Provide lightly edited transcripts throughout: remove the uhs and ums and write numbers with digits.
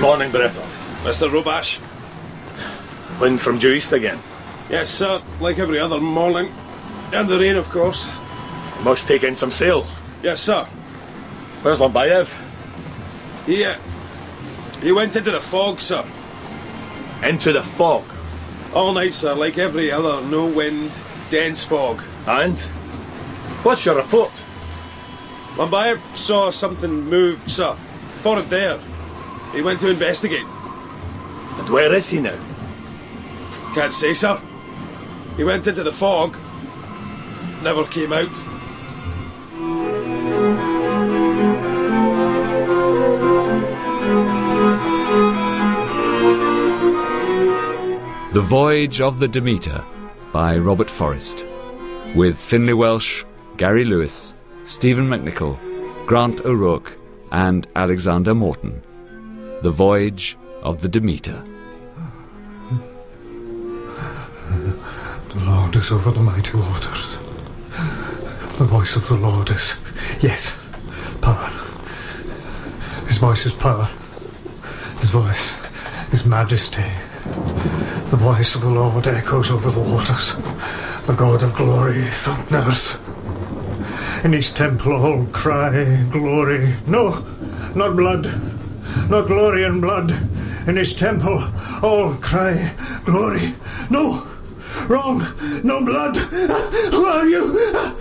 Morning, Bretov. Mr. Robash? Wind from due east again. Yes, sir, like every other morning. And the rain, of course. You must take in some sail. Yes, sir. Where's Lombayev? He went into the fog, sir. Into the fog? All night, sir, like every other. No wind, dense fog. And? What's your report? Lombayev saw something move, sir. Forward there. He went to investigate. And where is he now? Can't say, sir. He went into the fog. Never came out. The Voyage of the Demeter by Robert Forrest, with Finlay Welsh, Gary Lewis, Stephen McNicoll, Grant O'Rourke and Alexander Morton. The Voyage of the Demeter. The Lord is over the mighty waters. The voice of the Lord is, yes, power. His voice is power. His voice is majesty. The voice of the Lord echoes over the waters. The God of glory thunders. In his temple all cry glory. No, not blood. Not glory and blood. In his temple all cry glory. No, wrong. No blood. Who are you?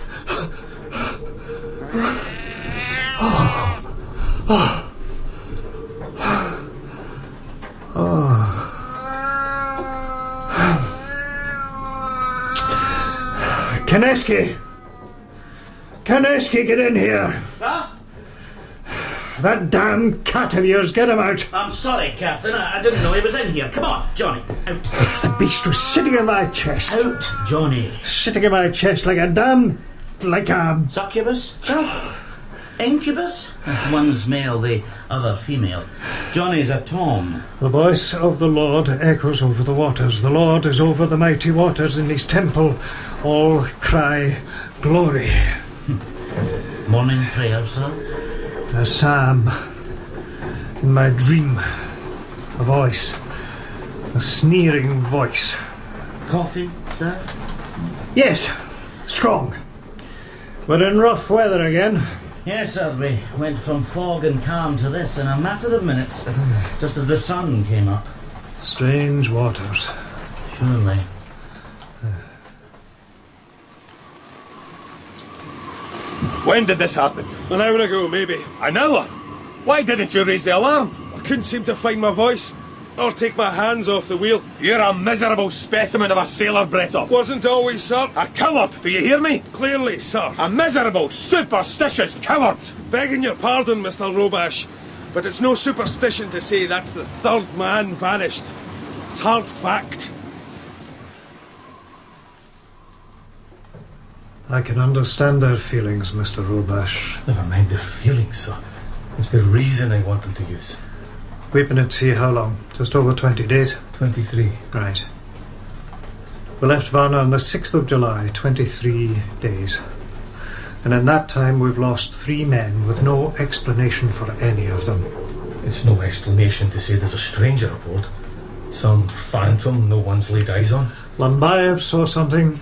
Kaneski! Kaneski, get in here! Huh? That damn cat of yours, get him out! I'm sorry, Captain. I didn't know he was in here. Come on, Johnny. Out. The beast was sitting in my chest. Out, Johnny. Sitting in my chest like a Succubus? Incubus? One's male, the other female. Johnny's a Tom. The voice of the Lord echoes over the waters. The Lord is over the mighty waters. In his temple all cry glory. Morning prayer, sir? A psalm. In my dream, a voice. A sneering voice. Coffee, sir? Yes, strong. We're in rough weather again. Yes, sir. We went from fog and calm to this in a matter of minutes, just as the sun came up. Strange waters. Surely. When did this happen? An hour ago, maybe. An hour? Why didn't you raise the alarm? I couldn't seem to find my voice, or take my hands off the wheel. You're a miserable specimen of a sailor, Bretov. Wasn't always, sir. A coward, do you hear me? Clearly, sir. A miserable, superstitious coward. Begging your pardon, Mr. Robash, but it's no superstition to say that's the third man vanished. It's hard fact. I can understand their feelings, Mr. Robash. Never mind their feelings, sir. It's the reason I want them to use. We've been at sea how long? Just over 20 days? 23. Right. We left Varna on the 6th of July, 23 days. And in that time we've lost 3 men with no explanation for any of them. It's no explanation to say there's a stranger aboard. Some phantom no one's laid eyes on. Lombayev saw something.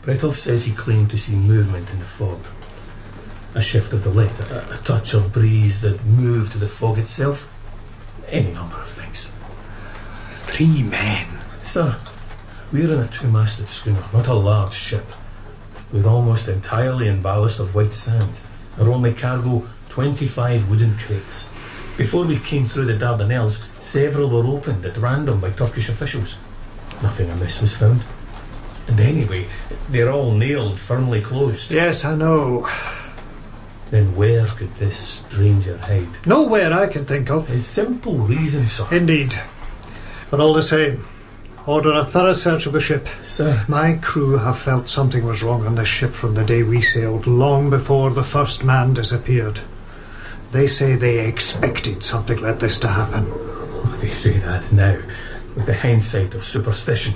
Bretov says he claimed to see movement in the fog. A shift of the light, a touch of breeze that moved the fog itself. Any number of things. 3 men. Sir, we're in a 2-masted schooner, not a large ship. We're almost entirely in ballast of white sand. Our only cargo, 25 wooden crates. Before we came through the Dardanelles, several were opened at random by Turkish officials. Nothing amiss was found. And anyway, they're all nailed firmly closed. Yes, I know. Then where could this stranger hide? Nowhere I can think of. A simple reason, sir. Indeed. But all the same, order a thorough search of the ship. Sir. My crew have felt something was wrong on this ship from the day we sailed, long before the first man disappeared. They say they expected something like this to happen. Oh, they say that now, with the hindsight of superstition.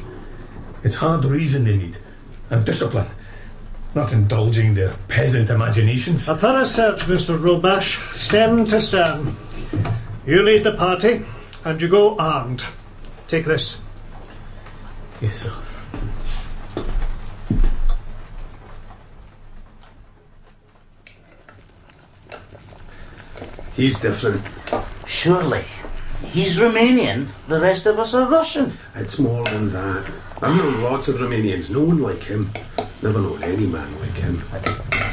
It's hard reason they need, and discipline, not indulging their peasant imaginations. A thorough search, Mr. Robash, stem to stern. You lead the party. And you go armed. Take this. Yes, sir. He's different. Surely. He's Romanian, the rest of us are Russian. It's more than that. I've known lots of Romanians, no one like him. Never known any man like him.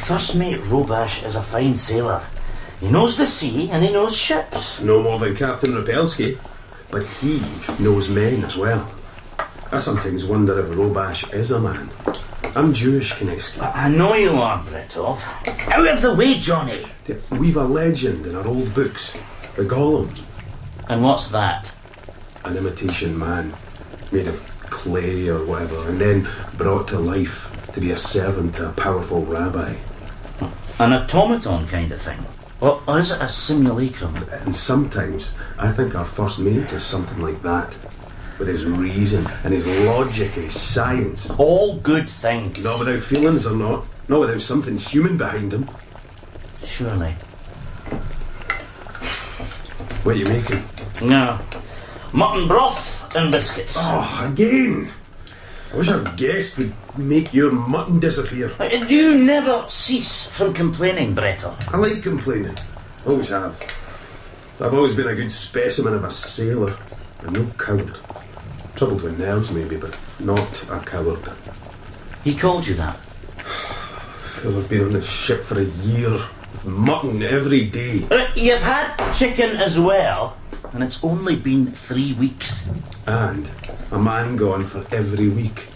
First mate Robash is a fine sailor. He knows the sea and he knows ships. No more than Captain Ripelski. But he knows men as well. I sometimes wonder if Robash is a man. I'm Jewish, Kaneski. I know you are, Bretov. Out of the way, Johnny. We've a legend in our old books. The Golem. And what's that? An imitation man. Made of clay or whatever. And then brought to life to be a servant to a powerful rabbi. An automaton kind of thing? Or is it a simulacrum? And sometimes I think our first mate is something like that. With his reason and his logic and his science. All good things. Not without feelings or not. Not without something human behind him. Surely. What are you making? No. Mutton broth and biscuits. Oh, again. I wish our guest would make your mutton disappear. Do you never cease from complaining, Bretov? I like complaining. Always have. I've always been a good specimen of a sailor. And no coward. Troubled with nerves maybe, but not a coward. He called you that? Well, I've been on this ship for a year. With mutton every day. You've had chicken as well. And it's only been 3 weeks. And a man gone for every week.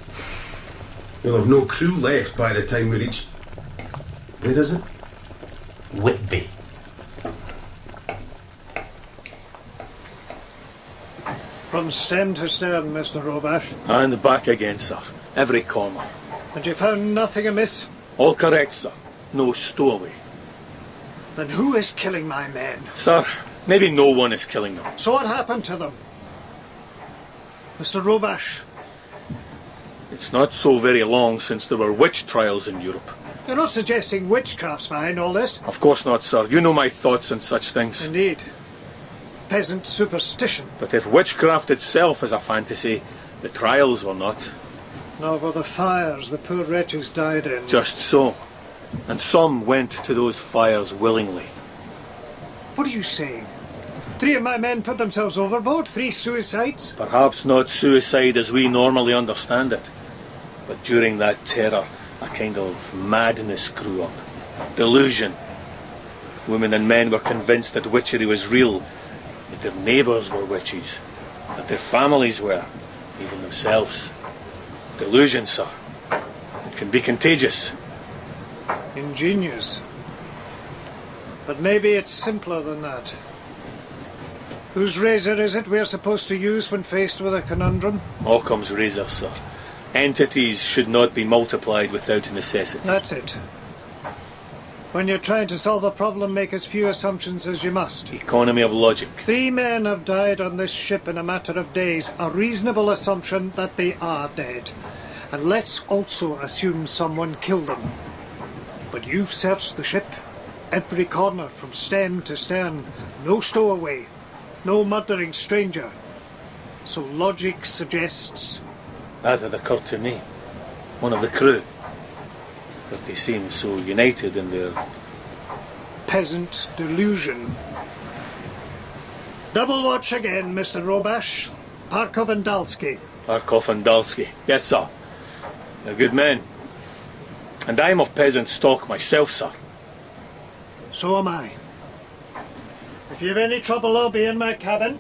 We'll have no crew left by the time we reach... Where is it? Whitby. From stem to stern, Mr. Robash. And back again, sir. Every corner. And you found nothing amiss? All correct, sir. No stowaway. Then who is killing my men? Sir, maybe no one is killing them. So what happened to them? Mr. Robash, It's not so very long since there were witch trials in Europe. you're not suggesting witchcraft's behind all this? Of course not, sir. You know my thoughts on such things. Indeed. Peasant superstition. But if witchcraft itself is a fantasy, the trials were not. Nor were the fires the poor wretches died in. Just so. And some went to those fires willingly. What are you saying? 3 of my men put themselves overboard? 3 suicides? Perhaps not suicide as we normally understand it. But during that terror, a kind of madness grew up. Delusion. Women and men were convinced that witchery was real, that their neighbours were witches, that their families were, even themselves. Delusion, sir. It can be contagious. Ingenious. But maybe it's simpler than that. Whose razor is it we're supposed to use when faced with a conundrum? Occam's razor, sir. Entities should not be multiplied without necessity. That's it. When you're trying to solve a problem, make as few assumptions as you must. Economy of logic. 3 men have died on this ship in a matter of days. A reasonable assumption that they are dead. And let's also assume someone killed them. But you've searched the ship. Every corner, from stem to stern. No stowaway. No murdering stranger. So logic suggests... That had occurred to me. One of the crew. But they seem so united in their... peasant delusion. Double watch again, Mr. Robash. Parkov and Dalsky. Parkov and Dalsky. Yes, sir. They're good men. And I'm of peasant stock myself, sir. So am I. If you've any trouble, I'll be in my cabin.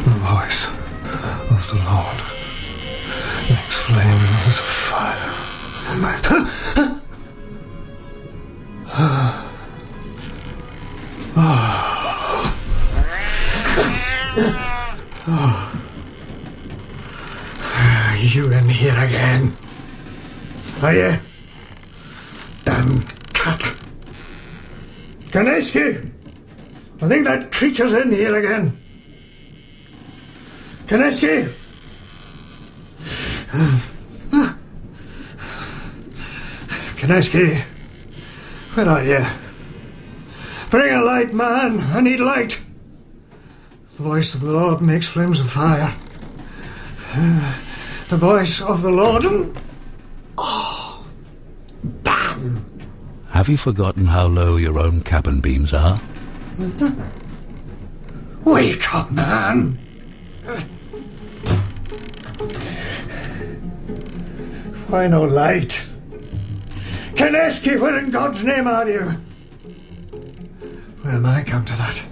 The voice of the Lord. Its flames of fire. You in here again? Are you? Damned cat. Kaneski! I think that creature's in here again. Kaneski! Kaneski, where are you? Bring a light, man. I need light. The voice of the Lord makes flames of fire. The voice of the Lord... Oh, damn! Have you forgotten how low your own cabin beams are? Wake up, man! Why no light? Kaneski, where in God's name are you? Where am I come to that?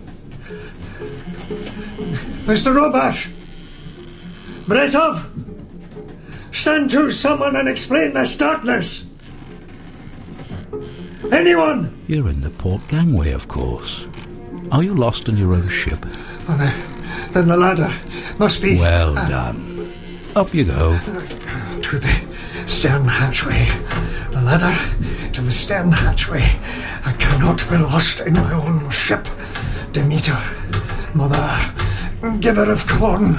Mr. Robash! Bretov! Stand to, someone, and explain this darkness! Anyone? You're in the port gangway, of course. Are you lost in your own ship? Well, then the ladder must be... Well done. Up you go. To the stern hatchway. The ladder to the stern hatchway. I cannot be lost in my own ship. Demeter, mother, giver of corn,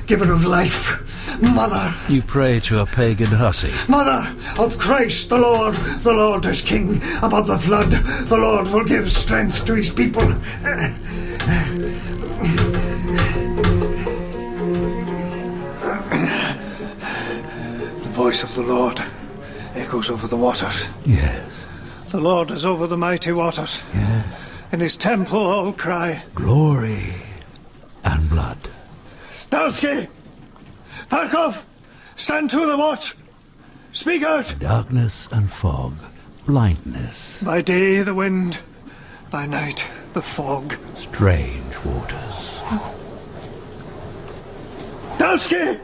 giver of life. Mother! You pray to a pagan hussy. Mother of Christ, the Lord is king. Above the flood, the Lord will give strength to his people. The voice of the Lord echoes over the waters. Yes. The Lord is over the mighty waters. Yes. In his temple all cry, Glory and blood. Dalsky! Parkov! Stand to the watch! Speak out! Darkness and fog. Blindness. By day the wind, by night the fog. Strange waters. Dalsky!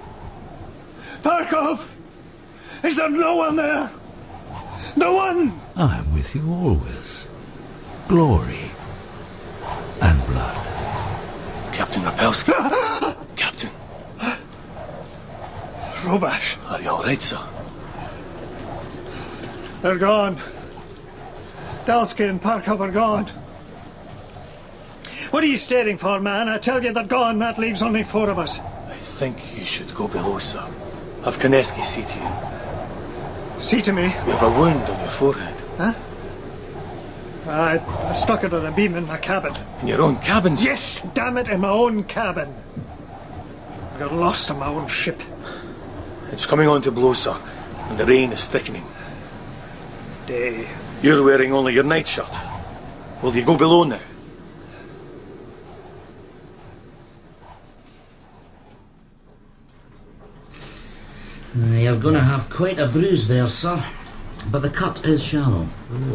Parkov! Is there no one there? No one! I'm with you always. Glory and blood. Captain Ripelski. Captain. Robash. Are you all right, sir? They're gone. Dalsky and Parkov are gone. What are you staring for, man? I tell you they're gone. That leaves only 4 of us. I think you should go below, sir. Have Kaneski see to you. See to me. You have a wound on your forehead. Huh? I stuck it on a beam in my cabin. In your own cabin, sir? Yes, damn it, in my own cabin. I got lost on my own ship. It's coming on to blow, sir, and the rain is thickening. Day. You're wearing only your nightshirt. Will you go below now? You're going to have quite a bruise there, sir. But the cut is shallow.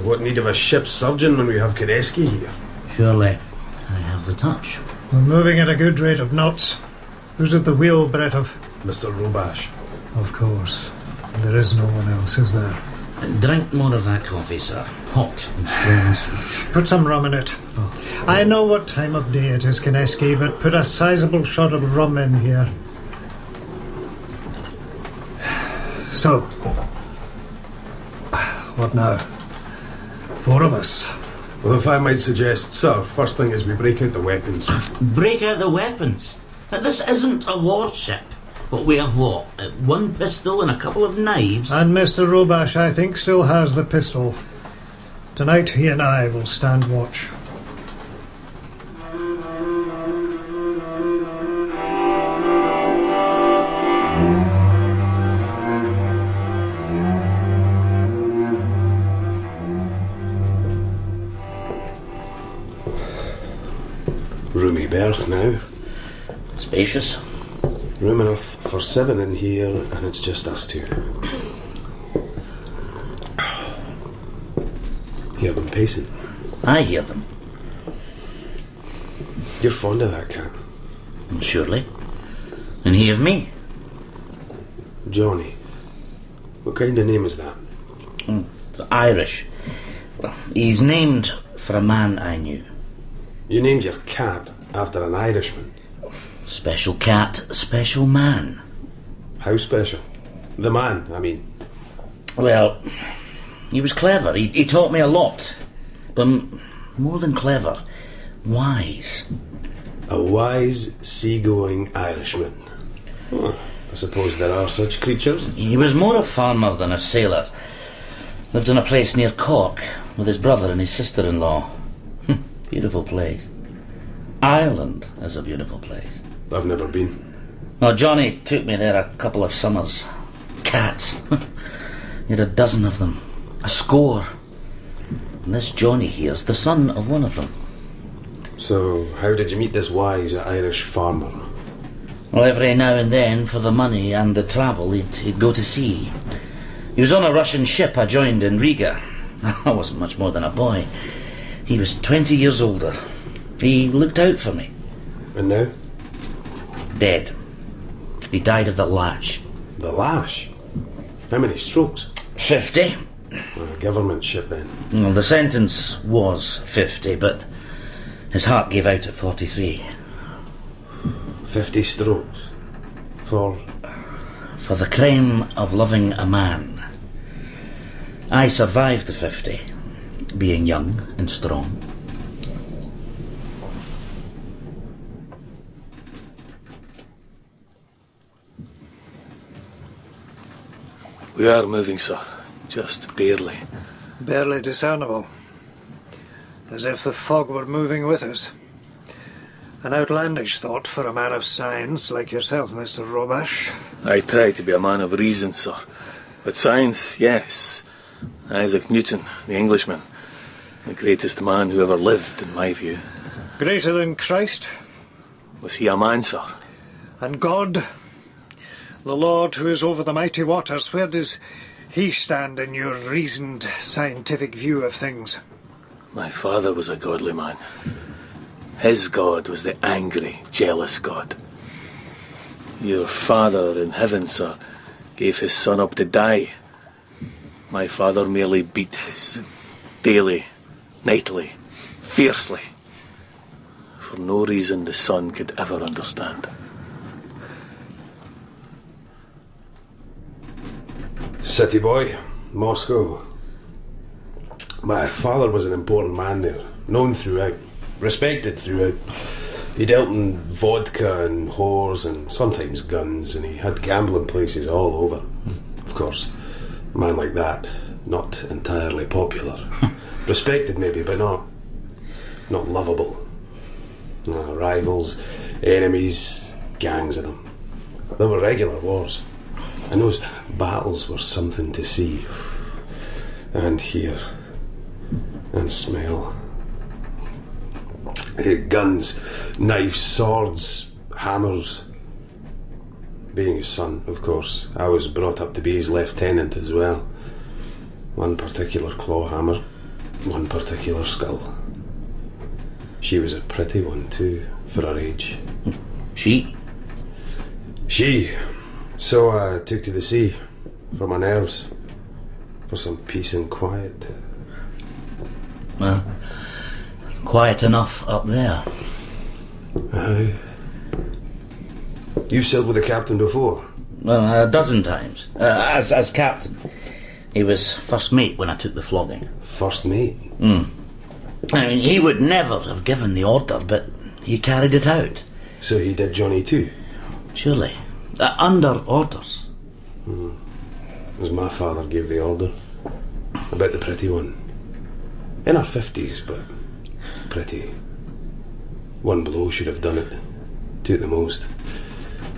What need of a ship's surgeon when we have Kaneski here? Surely, I have the touch. We're moving at a good rate of knots. Who's at the wheel, Bretov? Mr. Robash. Of course. There is no one else, is there? Drink more of that coffee, sir. Hot and strong and sweet. Put some rum in it. I know what time of day it is, Kaneski, but put a sizable shot of rum in here. So, what now? 4 of us. Well, if I might suggest, sir, first thing is we break out the weapons. Break out the weapons? This isn't a warship. But we have what? 1 pistol and a couple of knives? And Mr. Robash, I think, still has the pistol. Tonight he and I will stand watch. Roomy berth now. Spacious. Room enough for 7 in here, and it's just us 2. Hear them pacing. I hear them. You're fond of that cat. Surely. And he of me. Johnny. What kind of name is that? It's Irish. Well, he's named for a man I knew. You named your cat after an Irishman. Special cat, special man. How special? The man, I mean. Well, he was clever. He taught me a lot. But more than clever, wise. A wise, seagoing Irishman. Oh, I suppose there are such creatures. He was more a farmer than a sailor. Lived in a place near Cork with his brother and his sister-in-law. Beautiful place. Ireland is a beautiful place. I've never been. Well, Johnny took me there a couple of summers. Cats. He had a dozen of them. A score. And this Johnny here's the son of one of them. So, how did you meet this wise Irish farmer? Well, every now and then, for the money and the travel, he'd go to sea. He was on a Russian ship I joined in Riga. I wasn't much more than a boy. He was 20 years older. He looked out for me. And now? Dead. He died of the lash. The lash? How many strokes? 50. A government ship then. Well, the sentence was 50, but his heart gave out at 43. 50 strokes? For the crime of loving a man. I survived the 50, being young and strong. We are moving, sir. Just barely. Barely discernible. As if the fog were moving with us. An outlandish thought for a man of science like yourself, Mr. Robash. I try to be a man of reason, sir. But science, yes. Isaac Newton, the Englishman. The greatest man who ever lived, in my view. Greater than Christ? Was he a man, sir? And God? The Lord who is over the mighty waters, where does he stand in your reasoned, scientific view of things? My father was a godly man. His God was the angry, jealous God. Your father in heaven, sir, gave his son up to die. My father merely beat his, daily, nightly, fiercely, for no reason the son could ever understand. city boy, Moscow. My father was an important man there, known throughout, respected throughout. He dealt in vodka and whores and sometimes guns, and he had gambling places all over. Of course, a man like that, not entirely popular. Respected maybe, but not lovable. Rivals, enemies, gangs of them. There were regular wars, and those battles were something to see and hear and smell. Guns, knives, swords, hammers. Being his son, of course, I was brought up to be his lieutenant as well. One particular claw hammer, one particular skull. She was a pretty one too, for her age. She? She. So I took to the sea, for my nerves, for some peace and quiet. Well, quiet enough up there. Aye. You've sailed with the captain before? Well, a dozen times. As captain. He was first mate when I took the flogging. First mate? I mean, he would never have given the order, but he carried it out. So he did Johnny too? Surely. Under orders. It was my father gave the order. About the pretty one. In her 50s, but pretty. One blow should have done it. Two at the most.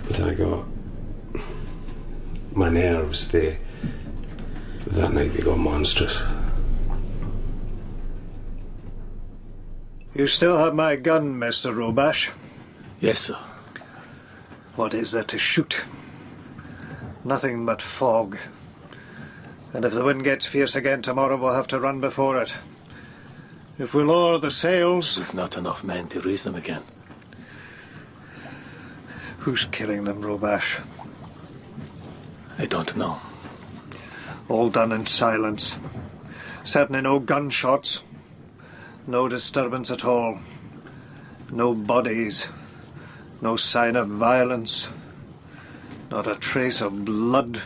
But I got... my nerves, that night they got monstrous. You still have my gun, Mr. Robash. Yes, sir. What is there to shoot? Nothing but fog. And if the wind gets fierce again tomorrow, we'll have to run before it. If we lower the sails... We've not enough men to raise them again. Who's killing them, Robash? I don't know. All done in silence. Certainly no gunshots. No disturbance at all. No bodies. No sign of violence. Not a trace of blood.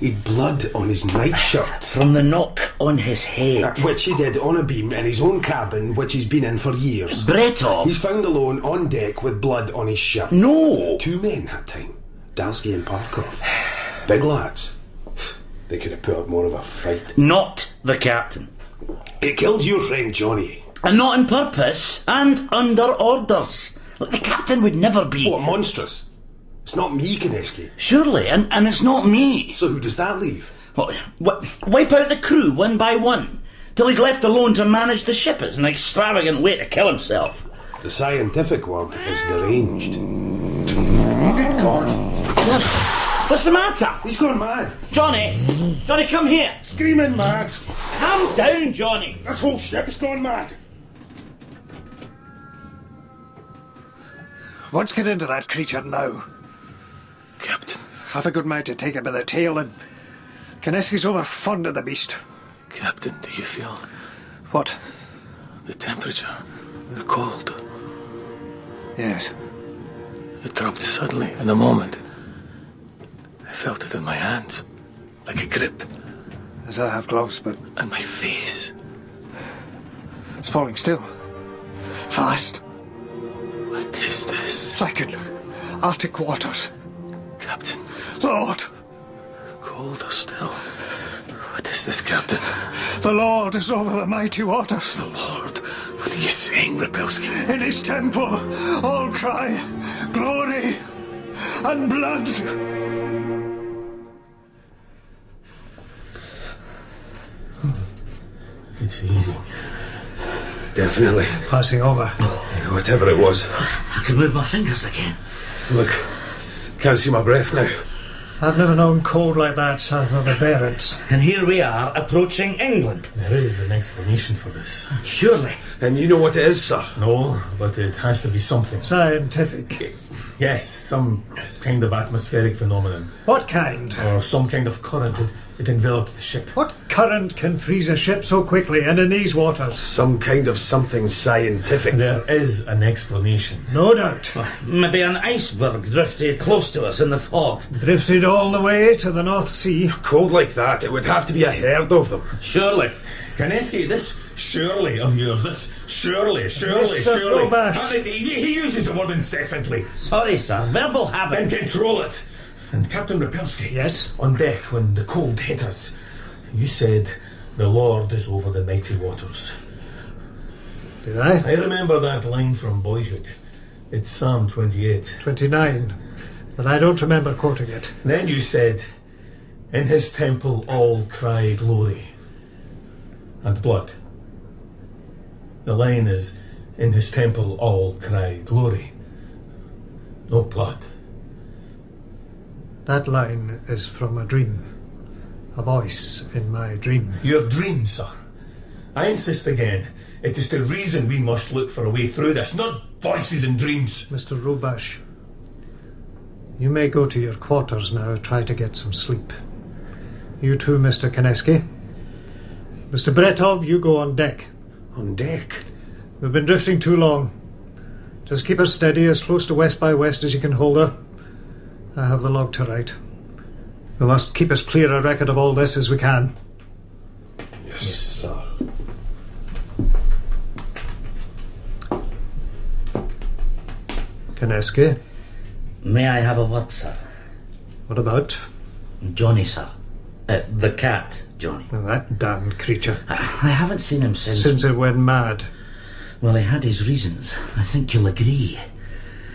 He'd blood on his nightshirt. From the knock on his head. Which he did on a beam in his own cabin, which he's been in for years. Bretov! He's found alone on deck with blood on his shirt. No! 2 men that time. Dalsky and Parkov. Big lads. They could have put up more of a fight. Not the captain. It killed your friend Johnny. And not on purpose, and under orders. Look, the captain would never be... What, monstrous? It's not me, Kaneski. Surely, and it's not me. So who does that leave? What, wipe out the crew one by one, till he's left alone to manage the ship. It's an extravagant way to kill himself. The scientific word is deranged. Good God. What's the matter? He's gone mad. Johnny, come here. Screaming mad. Calm down, Johnny. This whole ship's gone mad. Let's get into that creature now. Captain. Have a good mind to take it by the tail, and Kaneski's over fond of the beast. Captain, do you feel What? the temperature? The cold? Yes. It dropped suddenly in a moment. I felt it in my hands, like a grip. As I have gloves, but And my face. it's falling still. Fast. What is this? Like in Arctic waters. Captain, Lord! colder still. What is this, Captain? The Lord is over the mighty waters. The Lord. What are you saying, Ripelski? In his temple, all cry, glory and blood. It's easy. Definitely. Passing over. Whatever it was. I can move my fingers again. Look, can't see my breath now. I've never known cold like that south of the Barents. And here we are, approaching England. There is an explanation for this. Surely. And you know what it is, sir? No, but it has to be something. Scientific. Yes, some kind of atmospheric phenomenon. What kind? Or some kind of current. It enveloped the ship. What current can freeze a ship so quickly and in these waters? Some kind of something scientific. There is an explanation. No doubt. Maybe an iceberg drifted close to us in the fog. Drifted all the way to the North Sea. Cold like that, it would have to be a herd of them. Surely. Kaneski, this surely of yours, this surely. Mr. Robash. He uses the word incessantly. Sorry, sir. Verbal And habit. control it. And Captain Ripelski. Yes? On deck, when the cold hit us, you said, the Lord is over the mighty waters. Did I? I remember that line from boyhood. It's Psalm 28. 29. But I don't remember quoting it. Then you said, in his temple all cry glory and blood. The line is, in his temple all cry glory, no blood. That line is from a dream. A voice in my dream. Your dream, sir. I insist again, it is the reason we must look for a way through this, not voices and dreams. Mr. Robash, you may go to your quarters now, try to get some sleep. You too, Mr. Kaneski. Mr. Bretov, you go on deck. On deck? We've been drifting too long. Just keep her steady, as close to west by west as you can hold her. I have the log to write. We must keep as clear a record of all this as we can. Yes, sir. Kaneski, May I have a word, sir? what about? Johnny, sir. The cat, Johnny. Oh, that damned creature. I haven't seen him Since it went mad. Well, he had his reasons. I think you'll agree.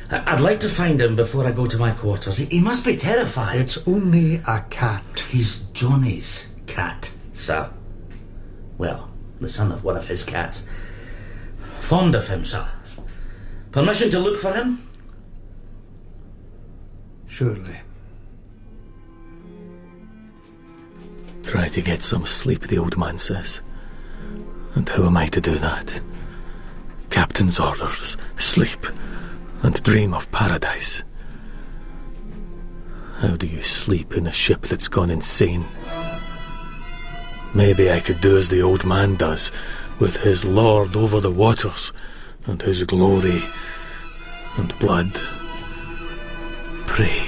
I'd like to find him before I go to my quarters. He must be terrified. It's only a cat. He's Johnny's cat, sir. Well, the son of one of his cats. Fond of him, sir. Permission to look for him? Surely. Try to get some sleep, the old man says. And how am I to do that? Captain's orders, sleep, and dream of paradise. How do you sleep in a ship that's gone insane? Maybe I could do as the old man does, with his Lord over the waters, and his glory and blood. Pray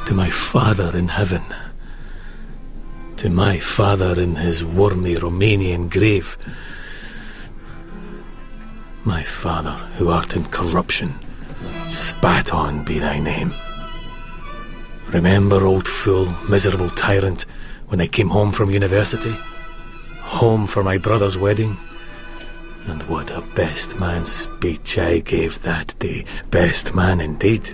to my Father in heaven, to my father in his wormy Romanian grave. My father, who art in corruption, spat on be thy name. Remember, old fool, miserable tyrant, when I came home from university? Home for my brother's wedding? And what a best man speech I gave that day. Best man indeed.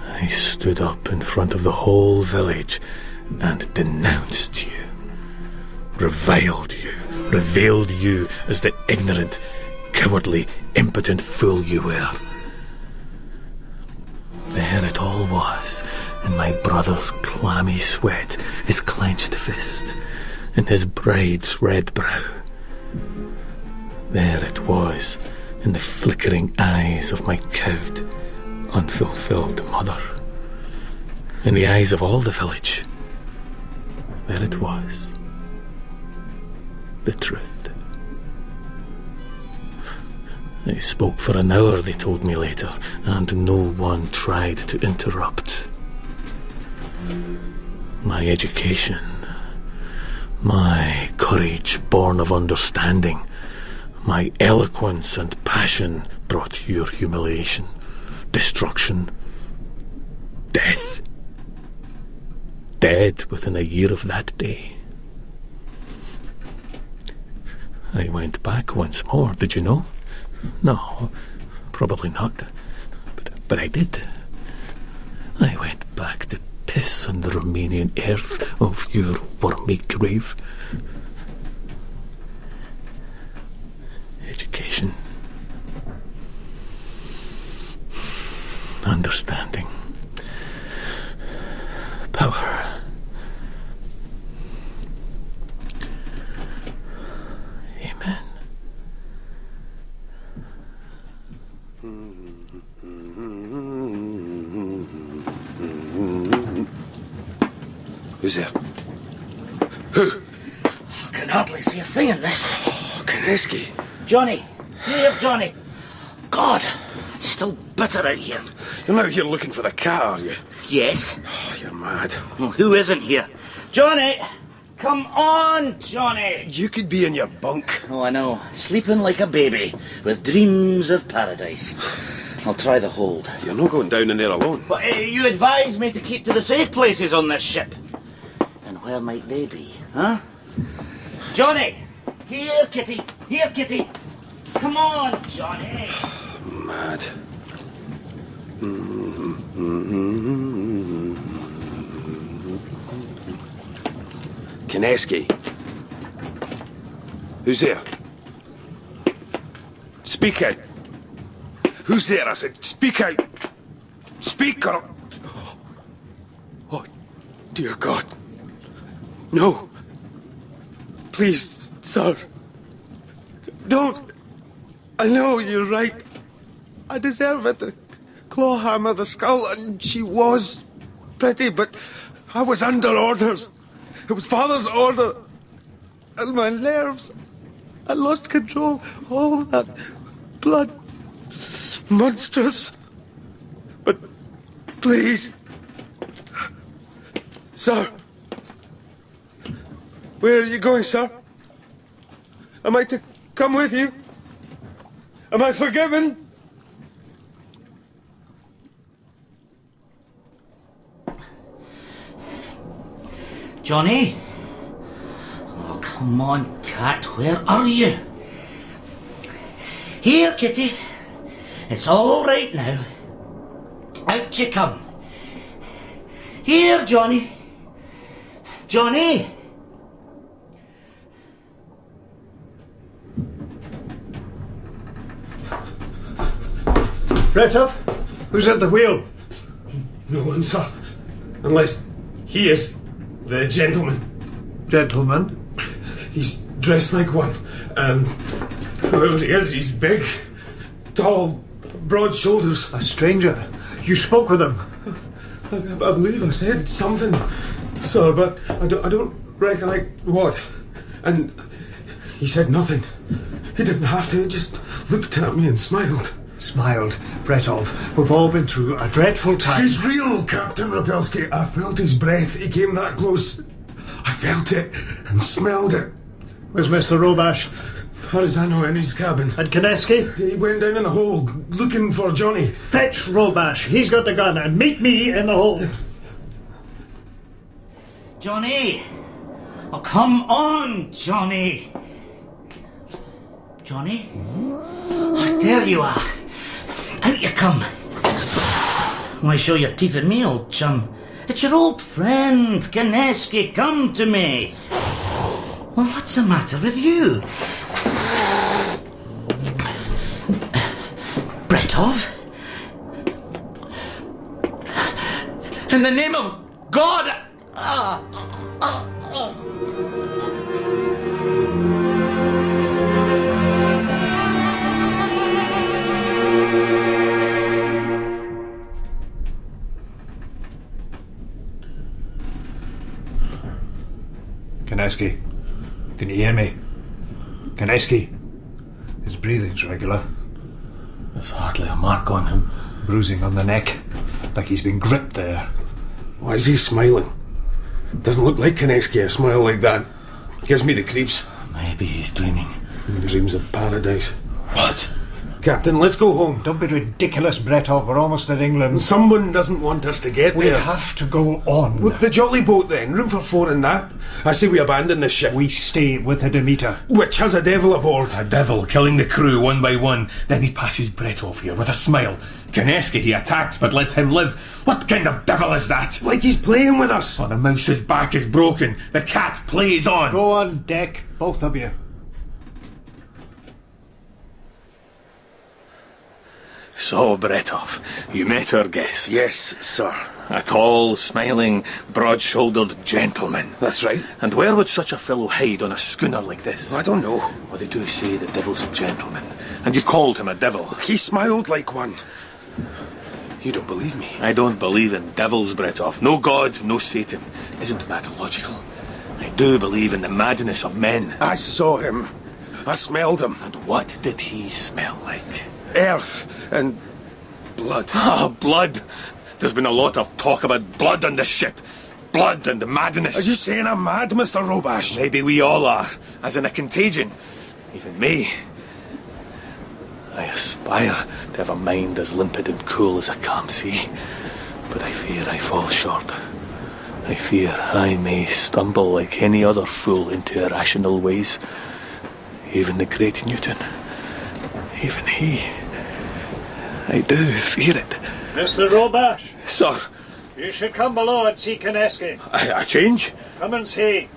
I stood up in front of the whole village and denounced you, reviled you, revealed you as the ignorant, cowardly, impotent fool you were. There it all was, in my brother's clammy sweat, his clenched fist, in his bride's red brow. There it was, in the flickering eyes of my cowed, unfulfilled mother. In the eyes of all the village, there it was, the truth. I spoke for an hour, they told me later, and no one tried to interrupt. My education, my courage born of understanding, my eloquence and passion brought your humiliation, destruction, death. Dead within a year of that day. I went back once more, did you know? No, probably not. But I did. I went back to piss on the Romanian earth of your wormy grave. Education. Understanding. Power. Amen. Who's there? Who? I can hardly see a thing in this. Oh, Kaneski. Johnny! Here, Johnny! God, it's still bitter out here. You're not here looking for the cat, are you? Yes. Oh, you're mad. Well, who isn't here? Johnny! Come on, Johnny! You could be in your bunk. Oh, I know. Sleeping like a baby, with dreams of paradise. I'll try the hold. You're not going down in there alone. But you advised me to keep to the safe places on this ship. And where might they be, huh? Johnny! Here, kitty! Here, kitty! Come on, Johnny! Mad. Kaneski. Who's there? Speak out. Who's there? I said, speak out. Speak or... Oh, dear God. No. Please, sir. Don't. I know you're right. I deserve it. The claw hammer, the skull, and she was pretty, but I was under orders. It was Father's order. And my nerves. I lost control. All that blood. Monstrous. But please. Sir. Where are you going, sir? Am I to come with you? Am I forgiven? Johnny? Oh, come on, cat, where are you? Here, kitty. It's all right now. Out you come. Here, Johnny. Johnny! Bretov, who's at the wheel? No one, sir. Unless he is the gentleman. Gentleman? He's dressed like one. Whoever he is, he's big, tall, broad shoulders. A stranger. You spoke with him. I believe I said something, sir, but I don't recollect what. And he said nothing. He didn't have to. He just looked at me and smiled. Smiled. Bretov, we've all been through a dreadful time. He's real, Captain Ripelski. I felt his breath. He came that close. I felt it and smelled it. Where's Mr. Robash? Far as I know, in his cabin. And Kaneski? He went down in the hold looking for Johnny. Fetch Robash. He's got the gun, and meet me in the hold. Johnny! Oh, come on, Johnny! Johnny? Oh, there you are. Out you come. Why show your teeth at me, old chum? It's your old friend, Kaneski. Come to me. Well, what's the matter with you? Bretov? In the name of God! Kaneski, can you hear me? Kaneski, his breathing's regular. There's hardly a mark on him. Bruising on the neck, like he's been gripped there. Why is he smiling? Doesn't look like Kaneski, a smile like that. Gives me the creeps. Maybe he's dreaming. Dreams of paradise. What? Captain, let's go home. Don't be ridiculous, Bretov. We're almost in England. Someone doesn't want us to get We there. have to go on. With the jolly boat then, room for 4 in that. I say we abandon this ship. We stay with the Demeter. Which has a devil aboard. A devil killing the crew one by one. Then he passes Bretov here with a smile. Kaneski he attacks but lets him live. What kind of devil is that? Like he's playing with us. Oh, the mouse's back is broken. The cat plays on. Go on deck, both of you. So, Bretov, you met our guest. Yes, sir. A tall, smiling, broad-shouldered gentleman. That's right. And where would such a fellow hide on a schooner like this? I don't know. Well, they do say the devil's a gentleman. And you called him a devil. He smiled like one. You don't believe me? I don't believe in devils, Bretov. No God, no Satan. Isn't that logical? I do believe in the madness of men. I saw him. I smelled him. And what did he smell like? Earth and blood. Ah, blood. There's been a lot of talk about blood on this ship. Blood and madness. Are you saying I'm mad, Mr. Robash? Maybe we all are, as in a contagion. Even me. I aspire to have a mind as limpid and cool as a calm sea, but I fear I fall short. I fear I may stumble like any other fool into irrational ways. Even the great Newton. Even he. I do fear it. Mr. Robash, Sir, you should come below and see Kaneski. I change? Come and see.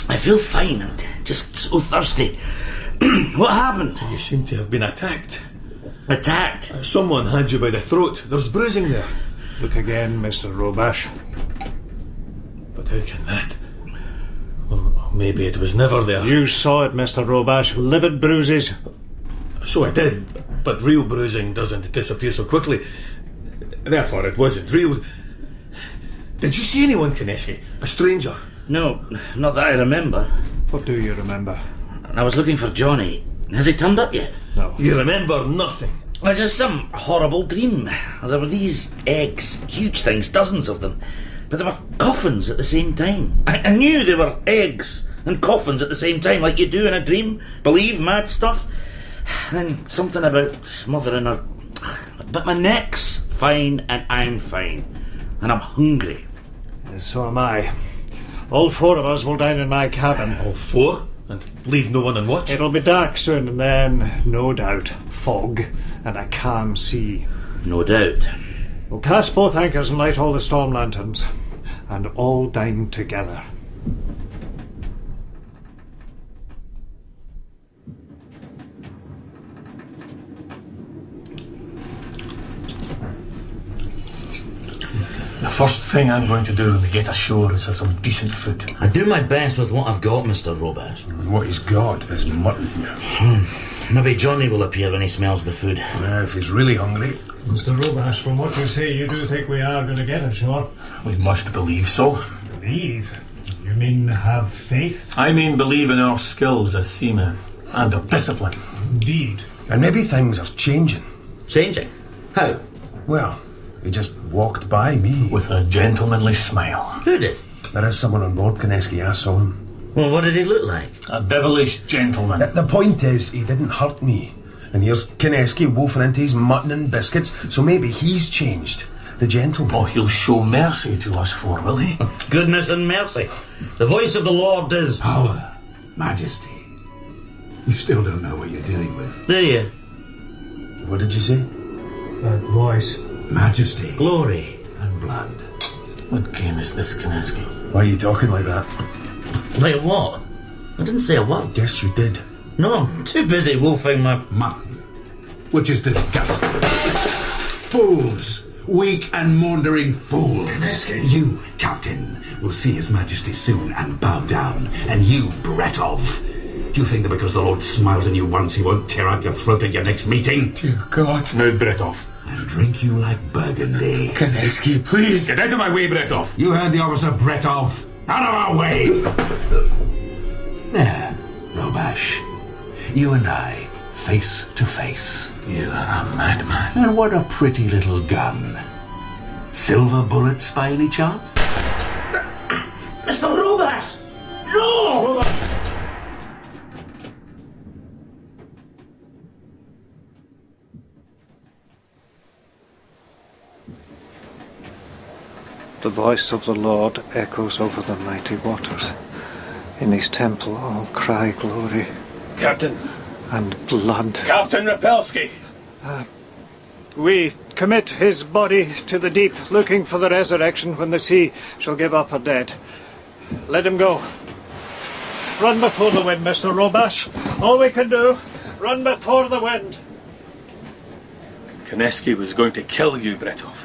I feel fine. I'm just so thirsty. What happened? You seem to have been attacked. Attacked? Someone had you by the throat. There's bruising there. Look again, Mr. Robash. But how can that? Well, maybe it was never there. You saw it, Mr. Robash. Livid bruises. So I did, but real bruising doesn't disappear so quickly. Therefore, it wasn't real. Did you see anyone, Kaneski? A stranger? No, not that I remember. What do you remember? I was looking for Johnny. Has he turned up yet? No. You remember nothing? Well, just some horrible dream. There were these eggs, huge things, dozens of them. But there were coffins at the same time. I knew they were eggs and coffins at the same time, like you do in a dream. Believe mad stuff. Then something about smothering her. But my neck's fine and I'm fine. And I'm hungry. So am I. All 4 of us will dine in my cabin. All 4? And leave no one on watch? It'll be dark soon, and then, no doubt, fog and a calm sea. No doubt. We'll cast both anchors and light all the storm lanterns, and all dine together. The first thing I'm going to do when we get ashore is have some decent food. I do my best with what I've got, Mr. Robash. What he's got is mutton. Maybe Johnny will appear when he smells the food. If he's really hungry. Mr. Robash, from what you say, you do think we are going to get ashore? We must believe so. Believe? You mean have faith? I mean believe in our skills as seamen and our discipline. Indeed. And maybe things are changing. Changing? How? Well, He just walked by me. With a gentlemanly smile. Who did? There is someone on board, Kaneski. I saw him. Well, what did he look like? A devilish gentleman. The point is, he didn't hurt me. And here's Kaneski wolfing into his mutton and biscuits, so maybe he's changed. The gentleman. Oh, he'll show mercy to us four, will he? Goodness and mercy. The voice of the Lord is... Power, majesty. You still don't know what you're dealing with. Do you? What did you say? That voice. Majesty Glory. and blood. What game is this, Kaneski? Why are you talking like that? Like what? I didn't say a word. Yes, you did. No, I'm too busy wolfing my... Mutton. Which is disgusting. Fools! Weak and maundering fools! You, Captain, will see His Majesty soon and bow down. And you, Bretov, do you think that because the Lord smiles on you once, he won't tear out your throat at your next meeting? Dear God. Now, Bretov. And drink you like Burgundy. Kaneski, please. Get out of my way, Bretov. You heard the officer, Bretov. Out of our way! There, Robash. You and I, face to face. You are a madman. And what a pretty little gun. Silver bullets by any chance? Mr. Robash! No! The voice of the Lord echoes over the mighty waters. In his temple all cry glory Captain. and blood. Captain Ripelski. We commit his body to the deep, looking for the resurrection when the sea shall give up her dead. Let him go. Run before the wind, Mr. Robash. All we can do, run before the wind. Kaneski was going to kill you, Bretov.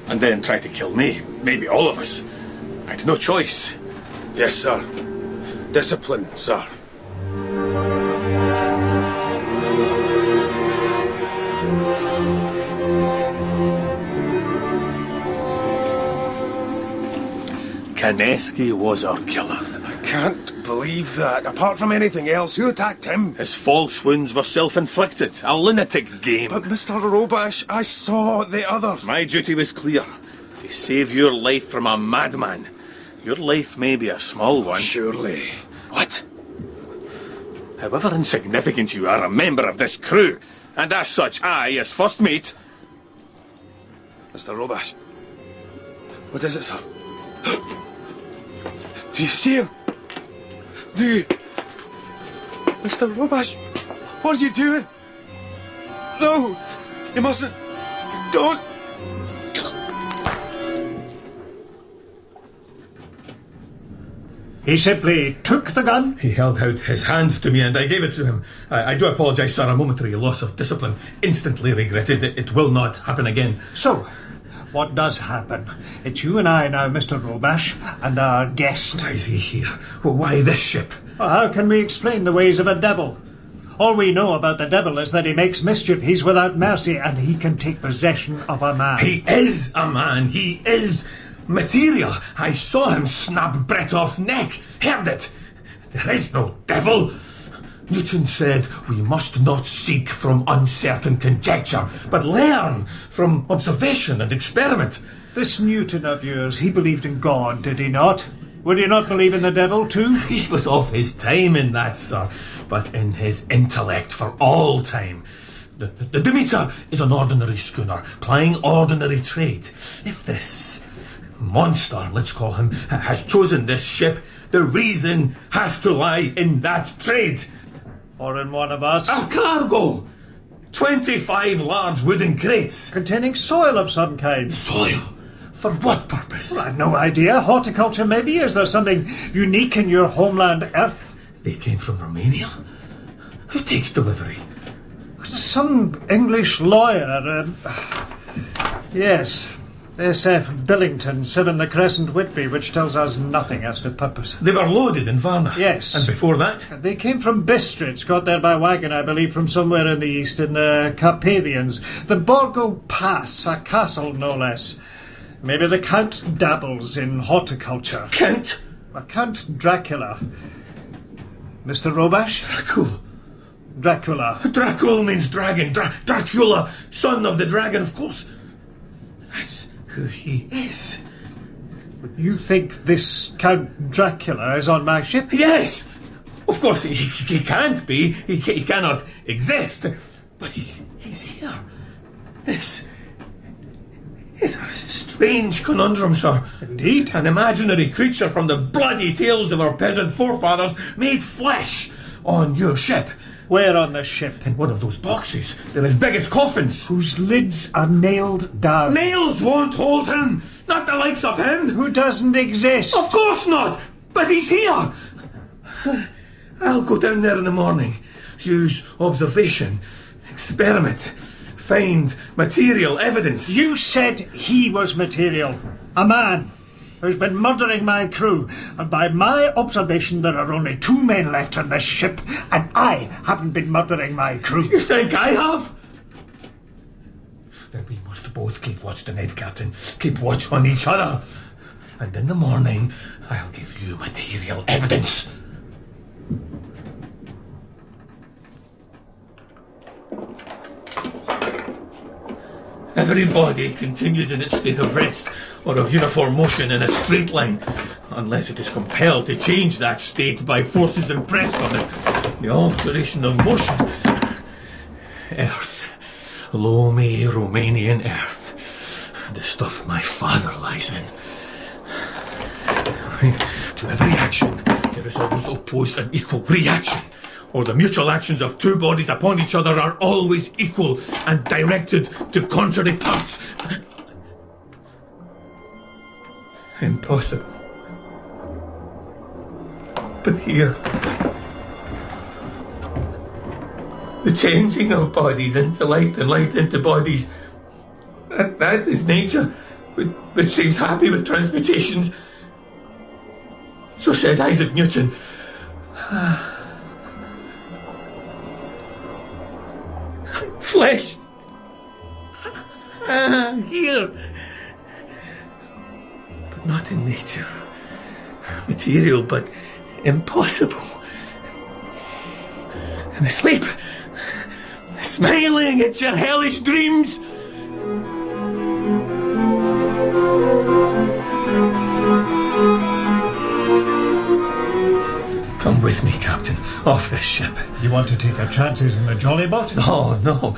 And then try to kill me. Maybe all of us. I had no choice. Yes, sir. Discipline, sir. Kaneski was our killer. I can't believe that. Apart from anything else, who attacked him? His false wounds were self-inflicted. A lunatic game. But Mr. Robash, I saw the other. My duty was clear. To save your life from a madman. Your life may be a small one. Surely. What? However insignificant you are, a member of this crew, and as such, I, as first mate... Mr. Robash. What is it, sir? Do you see him? Do you... Mr. Robash, what are you doing? No! You mustn't... Don't... He simply took the gun. He held out his hand to me and I gave it to him. I do apologise, sir. A momentary loss of discipline. Instantly regretted. It will not happen again. So, what does happen? It's you and I now, Mr. Robash, and our guest. Why is he here? Well, why this ship? Well, how can we explain the ways of a devil? All we know about the devil is that he makes mischief, he's without mercy, and he can take possession of a man. He is a man. He is material. I saw him snap Bretov's neck. Heard it. There is no devil. Newton said we must not seek from uncertain conjecture, but learn from observation and experiment. This Newton of yours, he believed in God, did he not? Would he not believe in the devil too? He was of his time in that, sir, but in his intellect for all time. The Demeter is an ordinary schooner, plying ordinary trade. If this monster, let's call him, has chosen this ship, the reason has to lie in that trade. Or in one of us. A cargo! 25 large wooden crates. Containing soil of some kind. Soil? For what purpose? Well, I've no idea. Horticulture, maybe? Is there something unique in your homeland, Earth? They came from Romania? Who takes delivery? Some English lawyer. Yes. S.F. Billington, 7 the Crescent, Whitby, which tells us nothing as to purpose. They were loaded in Varna? Yes. And before that? They came from Bistritz, got there by wagon, I believe, from somewhere in the east, in the Carpathians. The Borgo Pass, a castle, no less. Maybe the Count dabbles in horticulture. Count? Count Dracula. Mr. Robash? Dracula. Dracula. Dracul means dragon. Dracula, son of the dragon, of course. That's who he is. You think this Count Dracula is on my ship? Yes! Of course, he can't be. He cannot exist. But he's here. This is a strange conundrum, sir. Indeed. An imaginary creature from the bloody tales of our peasant forefathers made flesh on your ship. Where on the ship? In one of those boxes. They're as big as coffins. Whose lids are nailed down. Nails won't hold him. Not the likes of him. Who doesn't exist. Of course not. But he's here. I'll go down there in the morning. Use observation. Experiment. Find material evidence. You said he was material. A man who's been murdering my crew. And by my observation, there are only 2 men left on this ship, and I haven't been murdering my crew. You think I have? Then we must both keep watch tonight, Captain. Keep watch on each other. And in the morning, I'll give you material evidence. Every body continues in its state of rest or of uniform motion in a straight line, unless it is compelled to change that state by forces impressed on it. The alteration of motion. Earth. Loamy Romanian earth. The stuff my father lies in. To every action, there is always opposed and equal reaction. Or the mutual actions of 2 bodies upon each other are always equal and directed to contrary parts. Impossible. But here, the changing of bodies into light and light into bodies, that is nature, which seems happy with transmutations. So said Isaac Newton. Flesh. Here. But not in nature. Material, but impossible. And asleep. Smiling at your hellish dreams. Come with me, Captain, off this ship. You want to take our chances in the jolly boat? No.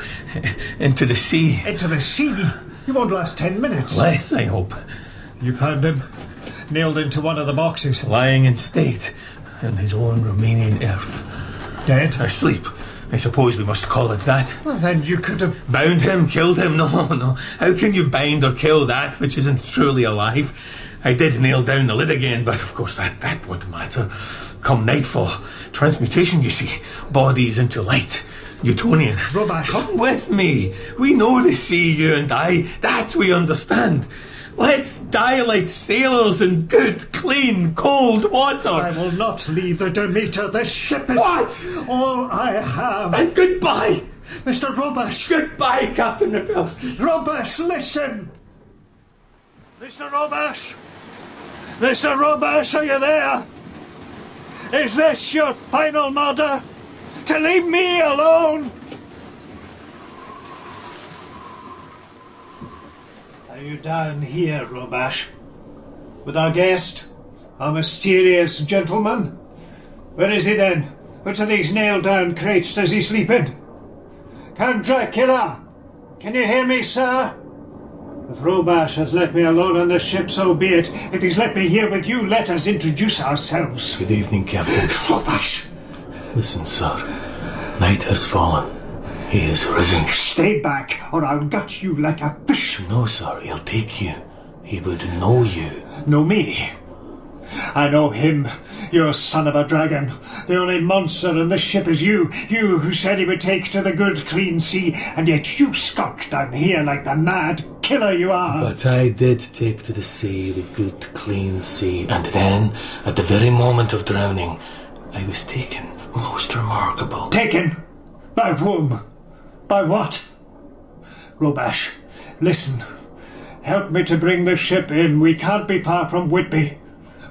Into the sea. Into the sea? You won't last 10 minutes. Less, I hope. You found him, nailed into one of the boxes. Lying in state on his own Romanian earth. Dead? Asleep. I suppose we must call it that. Well, then you could have... Bound him, killed him? No. How can you bind or kill that which isn't truly alive? I did nail down the lid again, but of course that wouldn't matter. Come nightfall. Transmutation, you see. Bodies into light. Newtonian. Robash. Come with me. We know the sea, you and I. That we understand. Let's die like sailors in good, clean, cold water. I will not leave the Demeter. This ship is... What? All I have. And goodbye. Mr. Robash. Goodbye, Captain Ripelski. Robash, listen. Mr. Robash. Mr. Robash, are you there? Is this your final murder? To leave me alone? Are you down here, Robash? With our guest? Our mysterious gentleman? Where is he then? Which of these nailed-down crates does he sleep in? Count Dracula! Can you hear me, sir? If Robash has let me alone on the ship, so be it. If he's let me here with you, let us introduce ourselves. Good evening, Captain. Robash! Listen, sir. Night has fallen. He is risen. Stay back, or I'll gut you like a fish. No, sir. He'll take you. He would know you. Know me? I know him, you son of a dragon. The only monster in this ship is you. You who said he would take to the good, clean sea, and yet you skunk down here like the mad killer you are. But I did take to the sea, the good, clean sea, and then, at the very moment of drowning, I was taken. Most remarkable. Taken? By whom? By what? Robash, listen. Help me to bring the ship in. We can't be far from Whitby.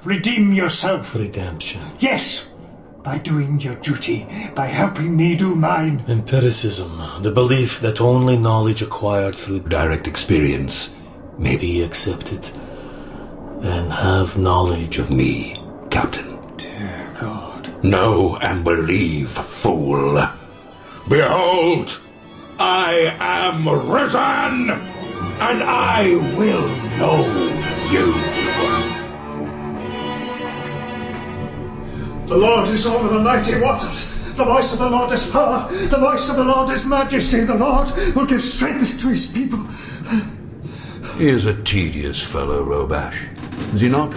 Redeem yourself. Redemption. Yes, by doing your duty, by helping me do mine. Empiricism, the belief that only knowledge acquired through Direct experience Maybe accept it, then have knowledge of Me, Captain. Dear God. Know and believe, fool. Behold, I am risen, and I will know you. The Lord is over the mighty waters. The voice of the Lord is power. The voice of the Lord is majesty. The Lord will give strength to his people. He is a tedious fellow, Robash. Is he not?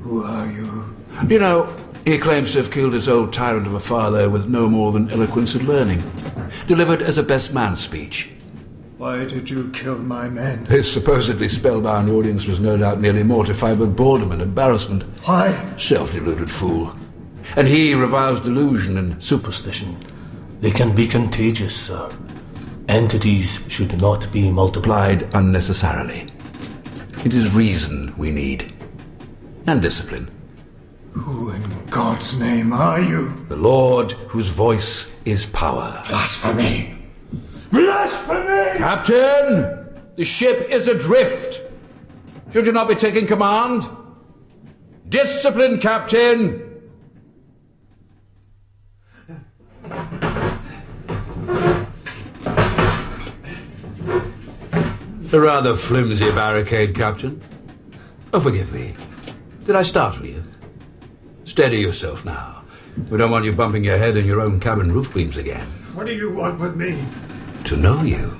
Who are you? You know, he claims to have killed his old tyrant of a father with no more than eloquence and learning, delivered as a best man speech. Why did you kill my men? His supposedly spellbound audience was no doubt nearly mortified with boredom and embarrassment. Why? Self-deluded fool. And he reviles delusion and superstition. They can be contagious, sir. Entities should not be multiplied. applied unnecessarily. It is reason we need. And discipline. Who in God's name are you? The Lord whose voice is power. Blasphemy! Blasphemy! Captain! The ship is adrift. Should you not be taking command? Discipline, Captain! A rather flimsy barricade, Captain. Oh, forgive me. Did I startle you? Steady yourself now. We don't want you bumping your head in your own cabin roof beams again. What do you want with me? To know you.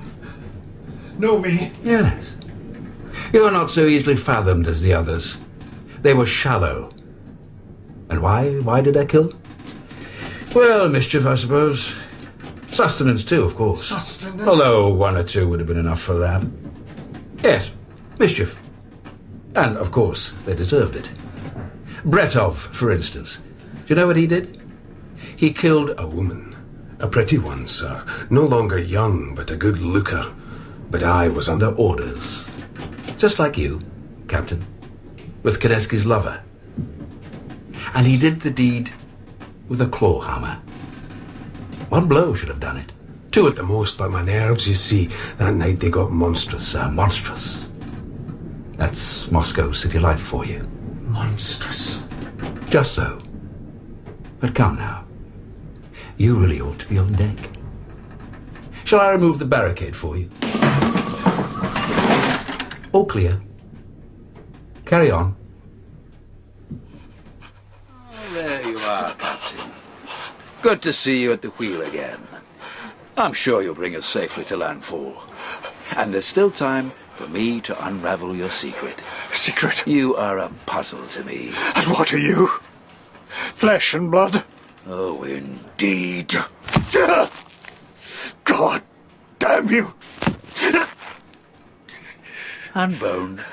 Know me? Yes. You're not so easily fathomed as the others. They were shallow. And why? Why did I kill? Well, mischief, I suppose. Sustenance, too, of course. Sustenance? Although one or two would have been enough for that. Yes, mischief. And, of course, they deserved it. Bretov, for instance. Do you know what he did? He killed A woman. A pretty one, sir. No longer young, but a good looker. But I was under orders. Just like you, Captain. With Kaneski's lover. And he did the deed with a claw hammer. One blow should have done it. two at the most, but my nerves, you see, that night they got monstrous. Monstrous. That's Moscow city life for you. Monstrous. Just so. But come now. You really ought to be on deck. Shall I remove the barricade for you? All clear. Carry on. Oh, there you are, Captain. Good to see you at the wheel again. I'm sure you'll bring us safely to landfall. And there's still time for me to unravel your secret. Secret? You are a puzzle to me. And what are you? Flesh and blood? Oh, indeed. God damn you! And bone.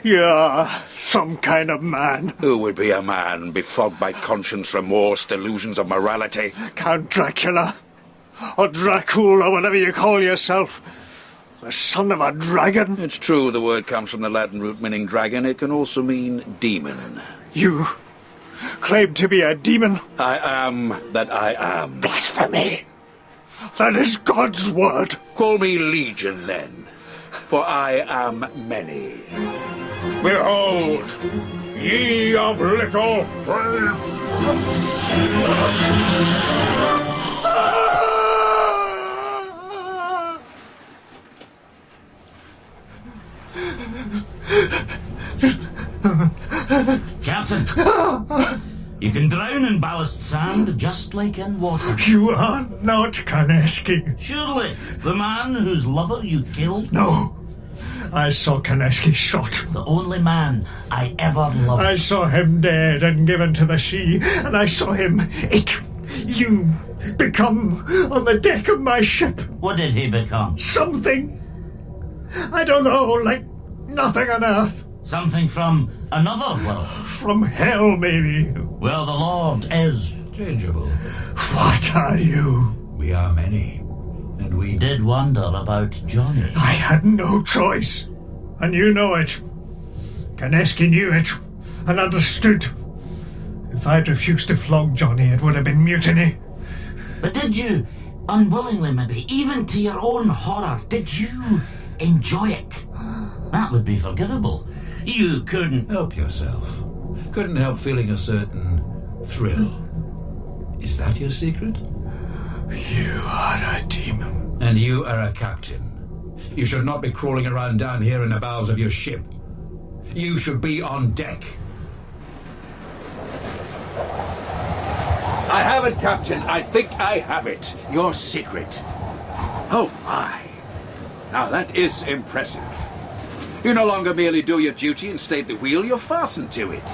You're some kind of man. Who would be a man befogged by conscience, remorse, delusions of morality? Count Dracula. Or Dracula, or whatever you call yourself. The son of a dragon. It's true the word comes from the Latin root meaning dragon. It can also mean demon. You claim to be a demon? I am that I am. Blasphemy! That is God's word. Call me Legion, then, for I am many. Behold, ye of little faith! Captain, you can drown in ballast sand just like in water. You are not Kaneski. Surely, the man whose lover you killed? No. I saw Kaneski shot. The only man I ever loved. I saw him dead and given to the sea, and I saw him, you, become on the deck of my ship. What did he become? Something. I don't know, like nothing on earth. Something from another world. From hell, maybe. Well, the Lord is Changeable. What are you? We are many. And we did wonder about Johnny. I had no choice. And you know it. Kaneski knew it. And understood. If I'd refused to flog Johnny, it would have been mutiny. But did you Unwillingly, maybe, even to your own horror, did you enjoy it? That would be forgivable. You couldn't... Help yourself. Couldn't help feeling a certain thrill. Is that your secret? You are a demon. And you are a captain. You should not be crawling around down here in the bowels of your ship. You should be on deck. I have it, Captain. I think I have it. Your secret. Oh, my. Now that is impressive. You no longer merely do your duty and stay at the wheel, you're fastened to it.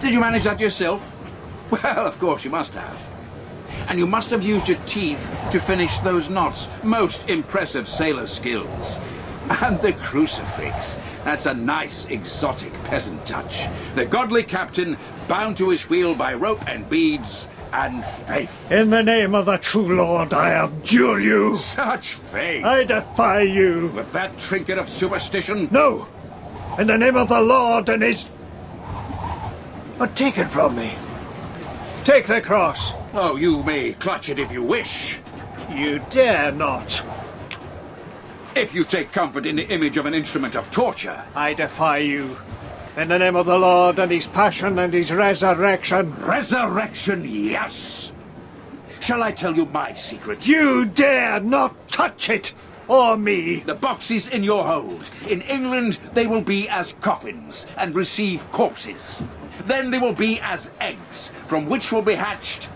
Did you manage that yourself? Well, of course you must have. And you must have used your teeth to finish those knots. Most impressive sailor skills. And the crucifix. That's a nice, exotic peasant touch. The godly captain, bound to his wheel by rope and beads and faith. In the name of the true Lord, I abjure you. Such faith. I defy you. With that trinket of superstition? No. In the name of the Lord and his... But take it from me. Take the cross. Oh, you may clutch it if you wish. You dare not. If you take comfort in the image of an instrument of torture. I defy you. In the name of the Lord and his passion and his resurrection. Resurrection, yes. Shall I tell you my secret? You dare not touch it, or me. The boxes in your hold. In England, they will be as coffins and receive corpses. Then they will be as eggs, from which will be hatched,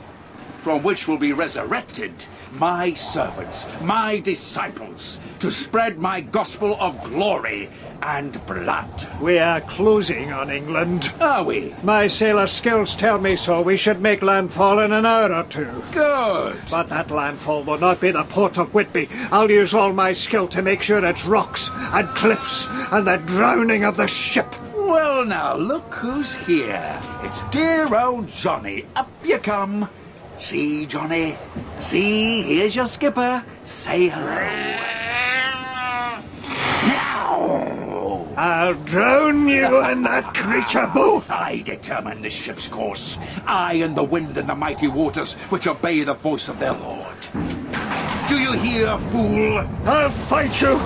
from which will be resurrected my servants, my disciples, to spread my gospel of glory and blood. We are closing on England. Are we? My sailor skills tell me so. We should make landfall in an hour or two. Good. But that landfall will not be the port of Whitby. I'll use all my skill to make sure it's rocks and cliffs and the drowning of the ship. Well, now, look who's here. It's dear old Johnny. Up you come. See, Johnny? See, here's your skipper. Say hello. Now! I'll drown you and that creature both. I determine the ship's course. I and the wind and the mighty waters which obey the voice of their lord. Do you hear, fool? I'll fight you.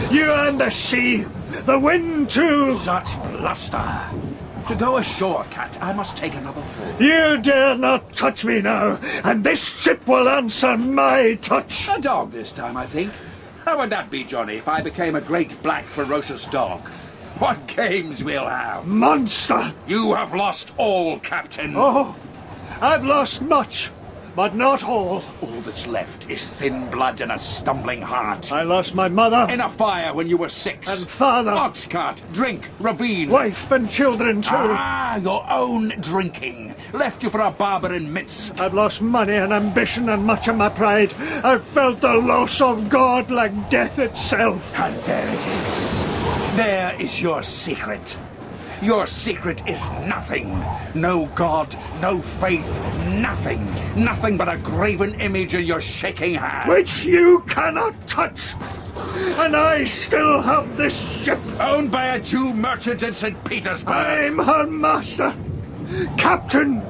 You and the sea. The wind, too. Such bluster. To go ashore, Cat, I must take another fall. You dare not touch me now, and this ship will answer my touch. A dog this time, I think. How would that be, Johnny, if I became a great, black, ferocious dog? What games we'll have. Monster! You have lost all, Captain. Oh, I've lost much, but not all. All that's left is thin blood and a stumbling heart. I lost my mother. In a fire when you were 6. And father. Ox cart, drink, ravine. Wife and children, too. Ah, your own drinking. Left you for a barber in Minsk. I've lost money and ambition and much of my pride. I've felt the loss of God like death itself. And there it is. There is your secret. Your secret is nothing. No God, no faith, nothing. Nothing but a graven image in your shaking hand. Which you cannot touch. And I still have this ship. Owned by a Jew merchant in St. Petersburg. I'm her master. Captain.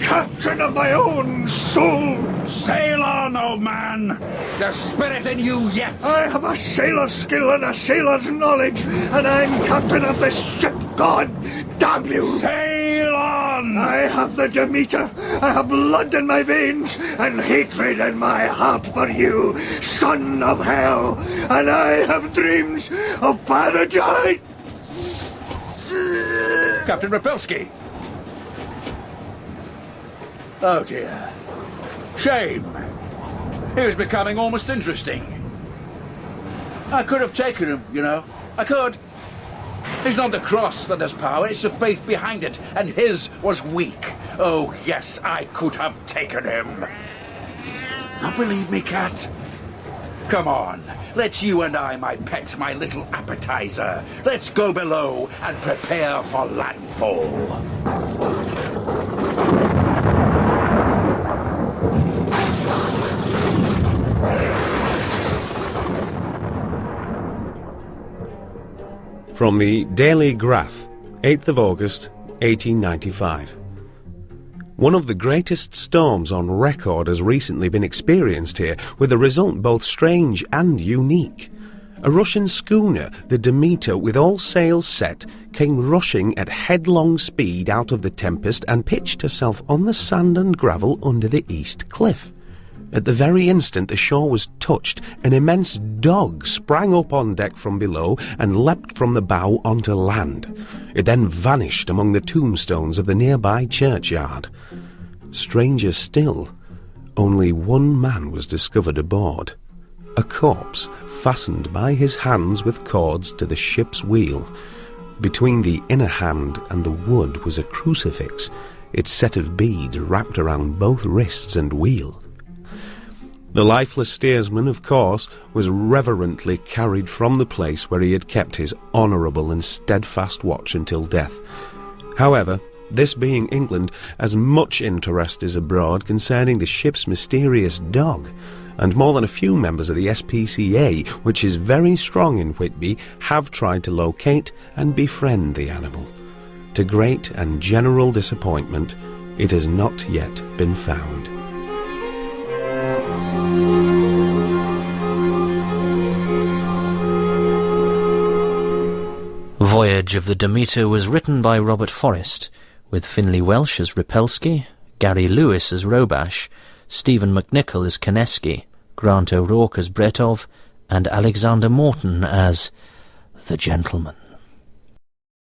Captain of my own soul. Sail on, old man. There's spirit in you yet. I have a sailor's skill and a sailor's knowledge, and I'm captain of this ship. God damn you. Sail on. I have the Demeter. I have blood in my veins and hatred in my heart for you, son of hell. And I have dreams of paradise. Captain Ripelski. Oh dear. Shame. He was becoming almost interesting. I could have taken him, you know. I could. It's not the cross that has power, it's the faith behind it, and his was weak. Oh yes, I could have taken him. Not believe me, Cat? Come on, let's you and I, my pet, my little appetizer. Let's go below and prepare for landfall. From the Daily Graph, 8th of August, 1895. One of the greatest storms on record has recently been experienced here, with a result both strange and unique. A Russian schooner, the Demeter, with all sails set, came rushing at headlong speed out of the tempest and pitched herself on the sand and gravel under the east cliff. At the very instant the shore was touched, an immense dog sprang up on deck from below and leapt from the bow onto land. It then vanished among the tombstones of the nearby churchyard. Stranger still, only one man was discovered aboard. A corpse fastened by his hands with cords to the ship's wheel. Between the inner hand and the wood was a crucifix, its set of beads wrapped around both wrists and wheel. The lifeless steersman, of course, was reverently carried from the place where he had kept his honourable and steadfast watch until death. However, this being England, as much interest is abroad concerning the ship's mysterious dog, and more than a few members of the SPCA, which is very strong in Whitby, have tried to locate and befriend the animal. To great and general disappointment, it has not yet been found. Voyage of the Demeter was written by Robert Forrest, with Finlay Welsh as Ripelski, Gary Lewis as Robash, Stephen McNicoll as Kaneski, Grant O'Rourke as Bretov, and Alexander Morton as the Gentleman.